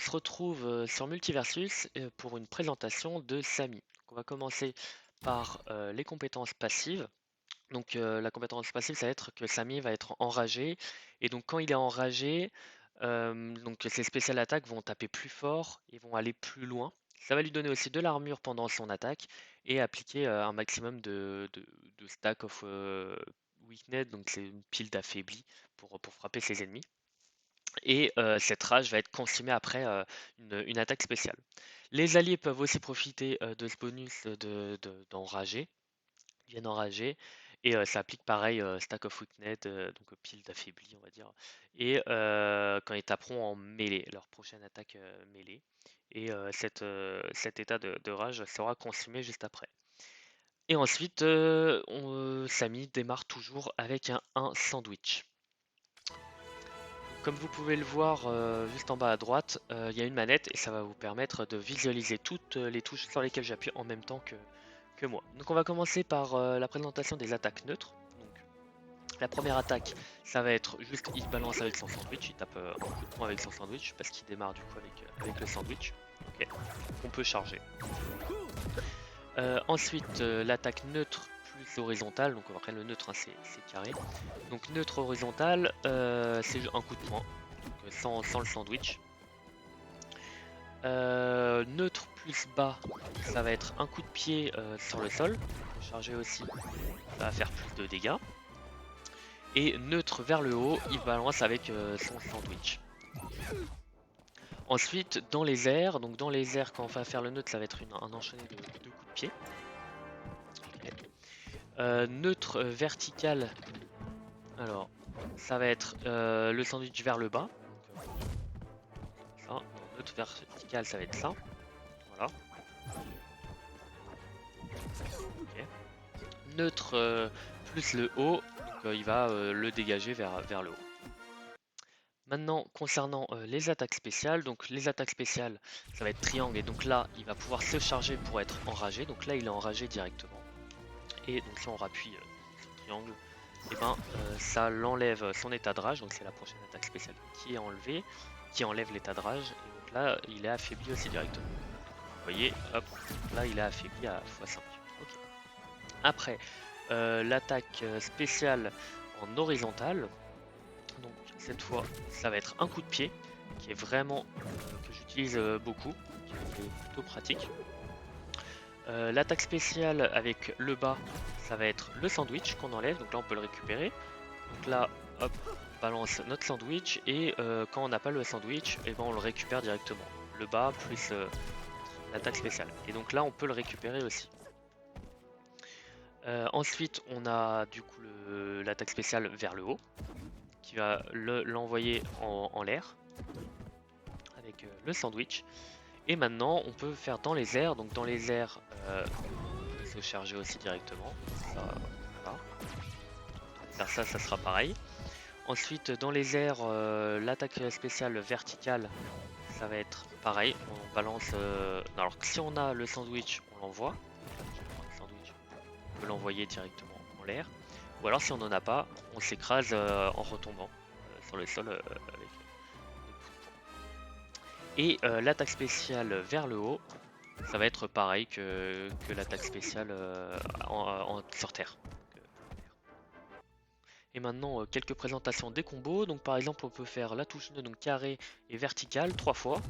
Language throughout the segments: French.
se retrouve sur Multiversus pour une présentation de Samy. Donc, on va commencer par les compétences passives. Donc la compétence passive, ça va être que Samy va être enragé. Et donc quand il est enragé, donc ses spéciales attaques vont taper plus fort et vont aller plus loin. Ça va lui donner aussi de l'armure pendant son attaque et appliquer un maximum de stack of weakness, donc c'est une pile d'affaiblis pour frapper ses ennemis. Et cette rage va être consumée après une attaque spéciale. Les alliés peuvent aussi profiter de ce bonus d'enrager, ils viennent enrager, et ça applique pareil stack of weakness, donc pile d'affaibli on va dire, et quand ils taperont en mêlée, leur prochaine attaque mêlée, et cet état de rage sera consumé juste après. Et ensuite, Samy démarre toujours avec un sandwich. Comme vous pouvez le voir juste en bas à droite, il y a une manette et ça va vous permettre de visualiser toutes les touches sur lesquelles j'appuie en même temps que moi. Donc on va commencer par la présentation des attaques neutres. Donc, la première attaque, ça va être juste il balance avec son sandwich, il tape un coup de poing avec son sandwich parce qu'il démarre du coup avec le sandwich. Ok, on peut charger. Ensuite, l'attaque neutre plus horizontale, donc après le neutre hein, c'est carré. Donc neutre horizontal, c'est un coup de poing, donc, sans le sandwich. Neutre plus bas, ça va être un coup de pied sur le sol. Charger aussi, ça va faire plus de dégâts. Et neutre vers le haut, il balance avec son sandwich. Ensuite, dans les airs, donc dans les airs, quand on va faire le neutre, ça va être un enchaîné de deux coups de pied. Neutre vertical, alors ça va être le sandwich vers le bas. Ça. Neutre vertical, ça va être ça. Voilà. Okay. Neutre plus le haut, donc il va le dégager vers le haut. Maintenant, concernant les attaques spéciales, donc les attaques spéciales, ça va être triangle, et donc là, il va pouvoir se charger pour être enragé, donc là, il est enragé directement. Et donc si on rappuie sur triangle, et ben, ça l'enlève son état de rage, donc c'est la prochaine attaque spéciale qui est enlevée, qui enlève l'état de rage, et donc là, il est affaibli aussi directement. Vous voyez, hop, là, il est affaibli à x5. Okay. Après, l'attaque spéciale en horizontale, donc cette fois ça va être un coup de pied qui est vraiment que j'utilise beaucoup, qui est plutôt pratique. L'attaque spéciale avec le bas, ça va être le sandwich qu'on enlève, donc là on peut le récupérer. Donc là, hop, on balance notre sandwich et quand on n'a pas le sandwich, et ben on le récupère directement. Le bas plus l'attaque spéciale. Et donc là on peut le récupérer aussi. Ensuite on a du coup l'attaque spéciale vers le haut, qui va l'envoyer en l'air avec le sandwich. Et maintenant on peut faire dans les airs, donc dans les airs on peut se charger aussi directement. Ça, voilà. Faire ça, ça sera pareil. Ensuite dans les airs, l'attaque spéciale verticale, ça va être pareil. On balance. Alors si on a le sandwich, on l'envoie. Le sandwich, on peut l'envoyer directement en l'air. Ou alors si on n'en a pas, on s'écrase en retombant sur le sol avec des coups de poing. Et l'attaque spéciale vers le haut, ça va être pareil que l'attaque spéciale sur terre. Et maintenant quelques présentations des combos. Donc par exemple on peut faire la touche nœud, donc carré et verticale 3 fois,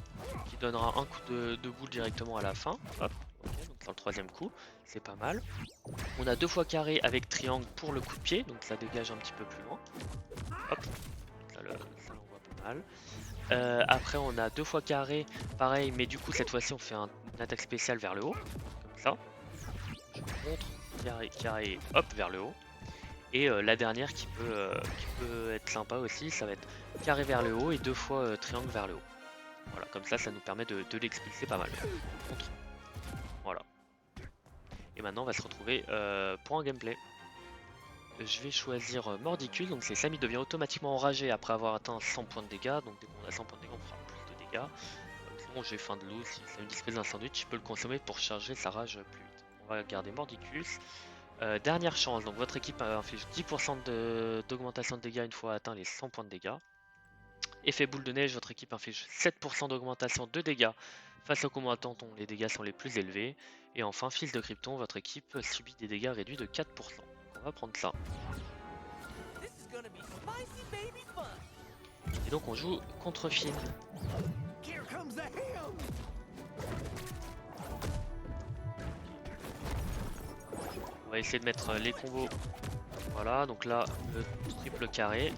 qui donnera un coup de boule directement à la fin. Hop, ok, donc sur le troisième coup, c'est pas mal. On a 2 fois carré avec triangle pour le coup de pied, donc ça dégage un petit peu plus loin. Hop, ça l'envoie pas mal. Après on a 2 fois carré, pareil, mais du coup cette fois-ci on fait une attaque spéciale vers le haut, comme ça. Je vous montre, carré, carré, hop, vers le haut. Et la dernière qui peut être sympa aussi, ça va être carré vers le haut et 2 fois triangle vers le haut. Voilà, comme ça nous permet de l'expulser pas mal. Contre. Voilà. Et maintenant on va se retrouver pour un gameplay. Je vais choisir Mordicule, donc c'est Samy devient automatiquement enragé après avoir atteint 100 points de dégâts, donc dès qu'on a 100 points de dégâts on fera plus de dégâts. Sinon j'ai faim de l'eau, si ça me dispose d'un sandwich, je peux le consommer pour charger sa rage plus vite. On va garder Mordicus. Dernière chance, donc votre équipe inflige 10% d'augmentation de dégâts une fois atteint les 100 points de dégâts. Effet boule de neige, votre équipe inflige 7% d'augmentation de dégâts face aux combattants dont les dégâts sont les plus élevés. Et enfin, fils de Krypton, votre équipe subit des dégâts réduits de 4%. On va prendre ça. Et donc on joue contre Finn. On va essayer de mettre les combos. Voilà, donc là, le triple carré.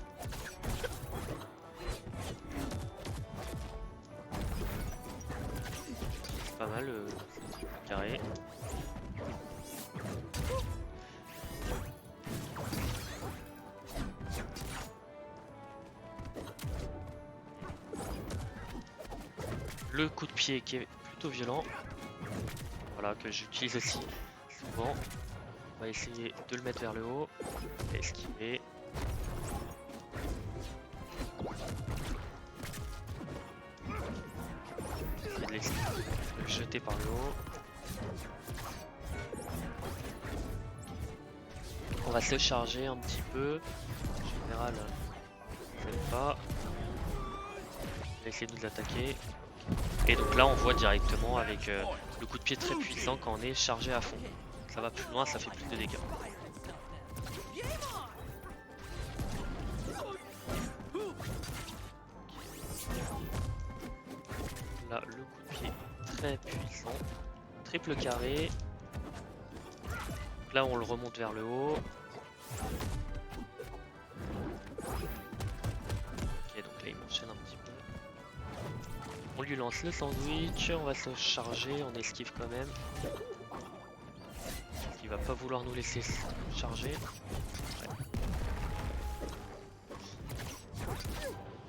C'est pas mal le triple carré. Le coup de pied qui est plutôt violent. Voilà, que j'utilise aussi souvent. On va essayer de le mettre vers le haut. Esquiver. Essayer de le jeter par le haut. On va se charger un petit peu. En général, je n'aime pas. On va essayer de nous attaquer. Et donc là, on voit directement avec le coup de pied très puissant quand on est chargé à fond. Ça va plus loin, ça fait plus de dégâts. Là, le coup de pied très puissant. Triple carré. Là, on le remonte vers le haut. Ok, donc là, il m'enchaîne un petit peu. On lui lance le sandwich, on va se charger, on esquive quand même. Il va pas vouloir nous laisser charger. Ouais.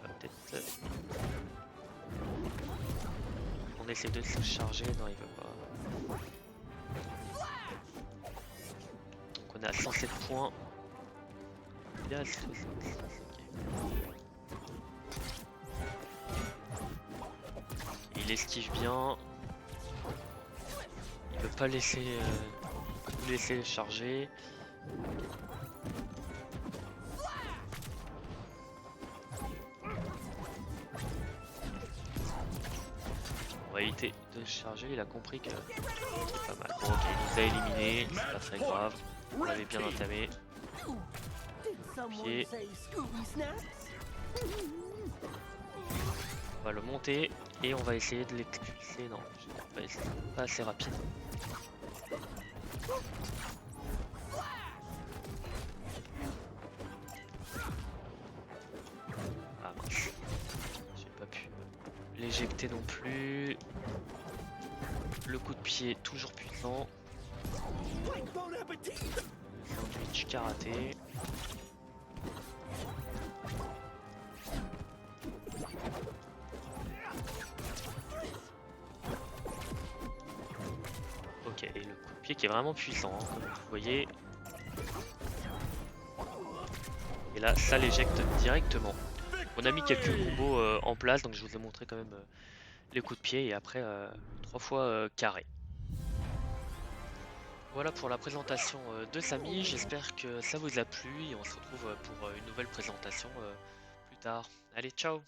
Peut-être. On essaie de se charger, non il veut pas. Donc on est à 107 points. Il est à 66. Il esquive bien. Il veut pas laisser nous laisser charger. On va éviter de charger, il a compris que c'est pas mal. Bon ok, il nous a éliminé, c'est pas très grave. On l'avait bien entamé. Pied. On va le monter et on va essayer de l'expulser. Non, pas assez rapide. Ah mince, j'ai pas pu l'éjecter non plus. Le coup de pied toujours puissant. Sandwich karaté. Ok, et le coup de pied qui est vraiment puissant, hein, comme vous voyez. Et là, ça l'éjecte directement. On a mis quelques combos en place, donc je vous ai montré quand même les coups de pied et après 3 fois carré. Voilà pour la présentation de Samy, j'espère que ça vous a plu et on se retrouve pour une nouvelle présentation plus tard. Allez, ciao!